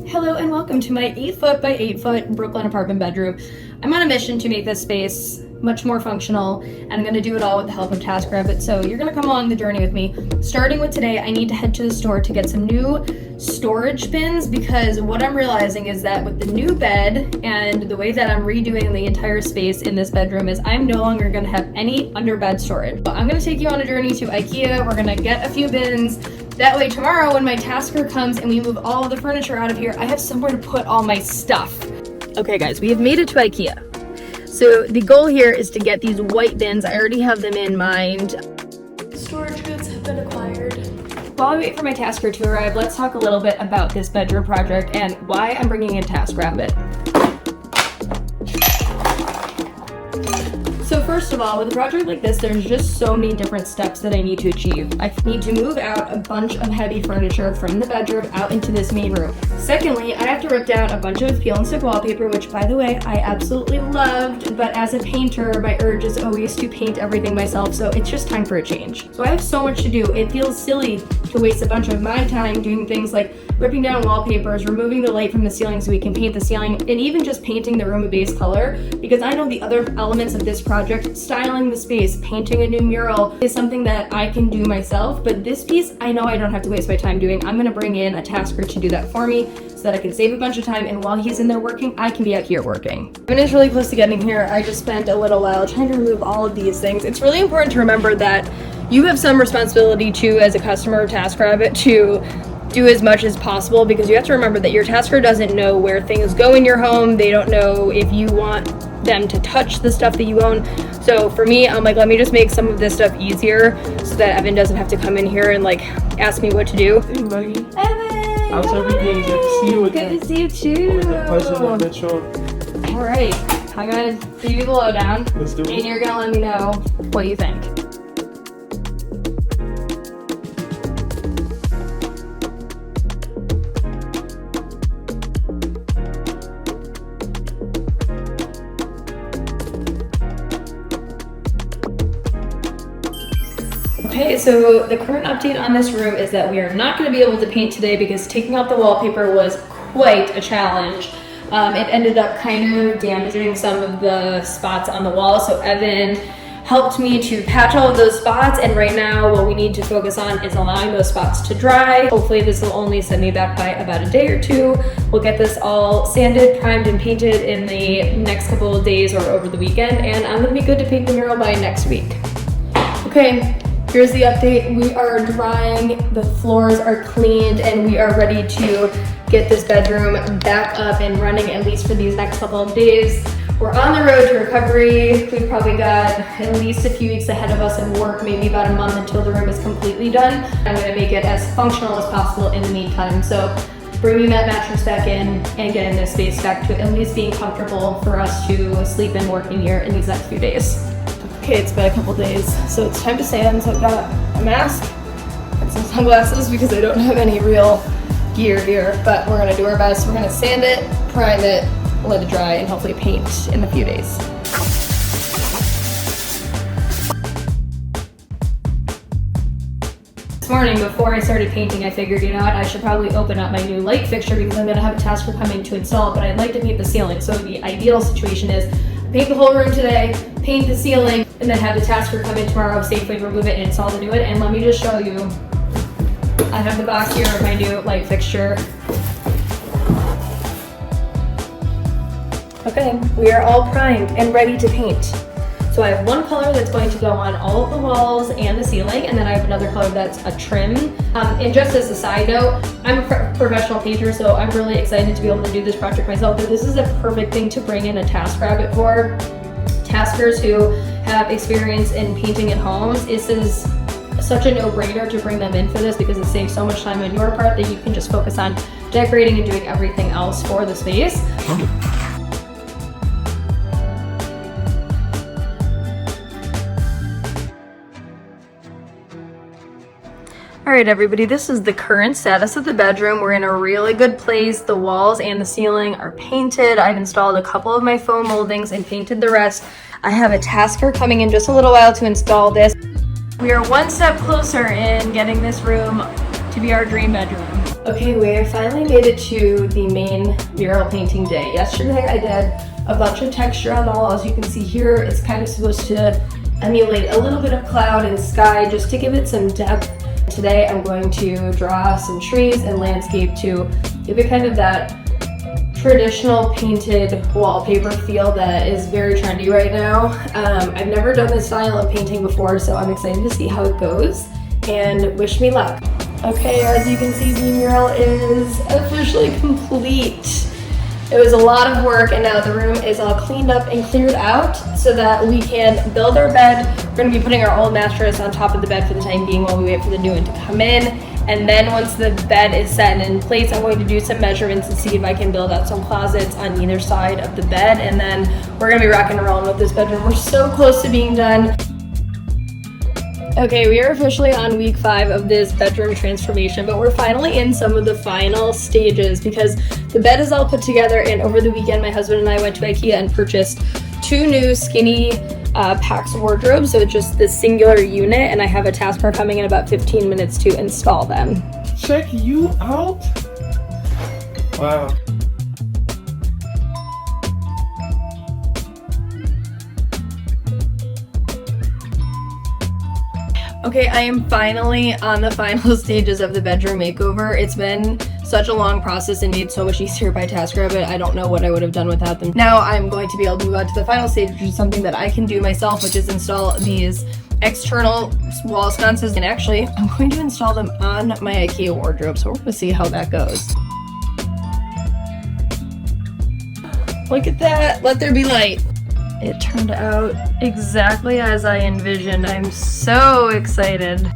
Hello and welcome to my 8-foot by 8-foot Brooklyn apartment bedroom. I'm on a mission to make this space much more functional, and I'm going to do it all with the help of TaskRabbit, so you're going to come along the journey with me. Starting with today, I need to head to the store to get some new storage bins, because what I'm realizing is that with the new bed and the way that I'm redoing the entire space in this bedroom is I'm no longer going to have any underbed storage. I'm going to take you on a journey to IKEA. We're going to get a few bins. That way tomorrow when my tasker comes and we move all of the furniture out of here, I have somewhere to put all my stuff. Okay guys, we have made it to IKEA. So the goal here is to get these white bins. I already have them in mind. Storage goods have been acquired. While I wait for my tasker to arrive, let's talk a little bit about this bedroom project and why I'm bringing in TaskRabbit. So first of all, with a project like this, there's just so many different steps that I need to achieve. I need to move out a bunch of heavy furniture from the bedroom out into this main room. Secondly, I have to rip down a bunch of peel and stick wallpaper, which by the way, I absolutely loved, but as a painter, my urge is always to paint everything myself, so it's just time for a change. So I have so much to do. It feels silly to waste a bunch of my time doing things like ripping down wallpapers, removing the light from the ceiling so we can paint the ceiling, and even just painting the room a base color, because I know the other elements of this project, styling the space, painting a new mural, is something that I can do myself, but this piece, I know I don't have to waste my time doing. I'm gonna bring in a tasker to do that for me so that I can save a bunch of time, and while he's in there working, I can be out here working. When it's really close to getting here, I just spent a little while trying to remove all of these things. It's really important to remember that you have some responsibility too, as a customer of TaskRabbit, to do as much as possible, because you have to remember that your tasker doesn't know where things go in your home. They don't know if you want them to touch the stuff that you own. So for me, I'm like, let me just make some of this stuff easier so that Evan doesn't have to come in here and like ask me what to do. Hey Maggie. Evan! How's everything? Good to see you again. Good to see you too. Pleasure, sure. Alright, I'm gonna give you the lowdown. Let's do it. And you're gonna let me know what you think. Okay, so the current update on this room is that we are not going to be able to paint today because taking out the wallpaper was quite a challenge. It ended up kind of damaging some of the spots on the wall, so Evan helped me to patch all of those spots, and right now what we need to focus on is allowing those spots to dry. Hopefully this will only send me back by about a day or two. We'll get this all sanded, primed, and painted in the next couple of days or over the weekend, and I'm going to be good to paint the mural by next week. Okay. Here's the update. We are drying, the floors are cleaned, and we are ready to get this bedroom back up and running, at least for these next couple of days. We're on the road to recovery. We've probably got at least a few weeks ahead of us of work, maybe about a month until the room is completely done. I'm gonna make it as functional as possible in the meantime. So bringing that mattress back in and getting this space back to at least being comfortable for us to sleep and work in here in these next few days. Okay, it's been a couple days, so it's time to sand. So I've got a mask and some sunglasses because I don't have any real gear here, but we're gonna do our best. We're gonna sand it, prime it, let it dry, and hopefully paint in a few days. This morning, before I started painting, I figured, you know what, I should probably open up my new light fixture because I'm gonna have a tasker coming to install it, but I'd like to paint the ceiling. So the ideal situation is paint the whole room today, paint the ceiling, and then have the tasker come in tomorrow, safely remove it and install the new one. And let me just show you, I have the box here of my new light fixture. Okay, we are all primed and ready to paint. So I have one color that's going to go on all of the walls and the ceiling, and then I have another color that's a trim. And just as a side note, I'm a professional painter, so I'm really excited to be able to do this project myself, but this is a perfect thing to bring in a TaskRabbit for. Taskers who have experience in painting in homes, this is such a no-brainer to bring them in for this because it saves so much time on your part that you can just focus on decorating and doing everything else for the space. All right, everybody, this is the current status of the bedroom. We're in a really good place. The walls and the ceiling are painted. I've installed a couple of my foam moldings and painted the rest. I have a tasker coming in just a little while to install this. We are one step closer in getting this room to be our dream bedroom. Okay, we finally made it to the main mural painting day. Yesterday I did a bunch of texture on the wall. As you can see here, it's kind of supposed to emulate a little bit of cloud and sky just to give it some depth. Today I'm going to draw some trees and landscape to give it kind of that traditional painted wallpaper feel that is very trendy right now. I've never done this style of painting before, so I'm excited to see how it goes, and wish me luck. Okay, as you can see, the mural is officially complete. It was a lot of work, and now the room is all cleaned up and cleared out so that we can build our bed. We're going to be putting our old mattress on top of the bed for the time being while we wait for the new one to come in. And then once the bed is set and in place, I'm going to do some measurements and see if I can build out some closets on either side of the bed. And then we're going to be rocking and rolling with this bedroom. We're so close to being done. Okay, we are officially on week 5 of this bedroom transformation, but we're finally in some of the final stages because the bed is all put together, and over the weekend my husband and I went to IKEA and purchased 2 new skinny Pax wardrobes, so it's just this singular unit, and I have a taskbar coming in about 15 minutes to install them. Check you out. Wow. Okay, I am finally on the final stages of the bedroom makeover. It's been such a long process and made so much easier by TaskRabbit. I don't know what I would have done without them. Now I'm going to be able to move on to the final stage, which is something that I can do myself, which is install these external wall sconces. And actually, I'm going to install them on my IKEA wardrobe, so we're going to see how that goes. Look at that. Let there be light. It turned out exactly as I envisioned. I'm so excited.